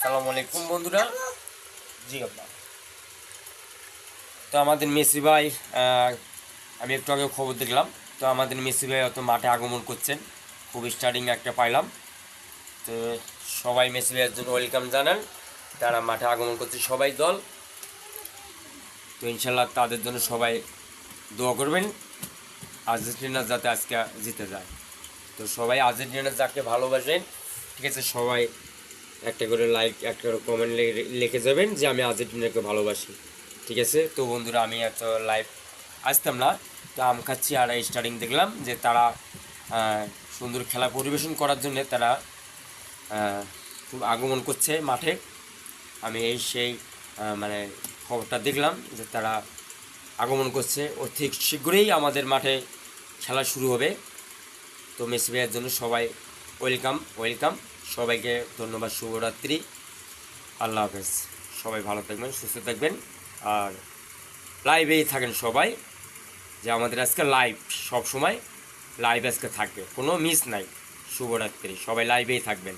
আসসালামু আলাইকুম বন্ধুরা। জি আব্বা। তো আমাদের মেসি ভাই, আমি একটু আগে খবর দেখলাম। তো আমাদের মেসি ভাই হয়তো মাঠে আগমন করছেন, খুব স্টার্টিং একটা পাইলাম। তো সবাই মেসি ভাইয়ের জন্য ওয়েলকাম জানান। তারা মাঠে আগমন করছে সবাই দল। তো ইনশাল্লাহ তাদের জন্য সবাই দোয়া করবেন আর্জেন্টিনা যাতে আজকে জিতে যায়। তো সবাই আর্জেন্টিনা যাকে ভালোবাসেন, ঠিক আছে, সবাই একটা করে লাইক, একটা করে কমেন্ট লিখে যাবেন যে আমি আর্জেন্টিনাকে ভালোবাসি। ঠিক আছে। তো বন্ধুরা, আমি এত লাইভ আসতাম না, তো আম খাচ্ছি আর স্টার্টিং দেখলাম যে তারা সুন্দর খেলা পরিবেশন করার জন্য তারা খুব আগমন করছে মাঠে। আমি সেই মানে খবরটা দেখলাম যে তারা আগমন করছে, ও ঠিক শীঘ্রই আমাদের মাঠে খেলা শুরু হবে। তো মেসি ভাইয়ের জন্য সবাই ওয়েলকাম ওয়েলকাম। সবাইকে ধন্যবাদ, শুভরাত্রি, আল্লাহ হাফেজ। সবাই ভালো থাকবেন, সুস্থ থাকবেন, আর লাইভেই থাকেন সবাই। যে আমাদের আজকে লাইভ, সব সময় লাইভ আজকে থাকবে, কোনো মিস নাই। শুভরাত্রি, সবাই লাইভেই থাকবেন।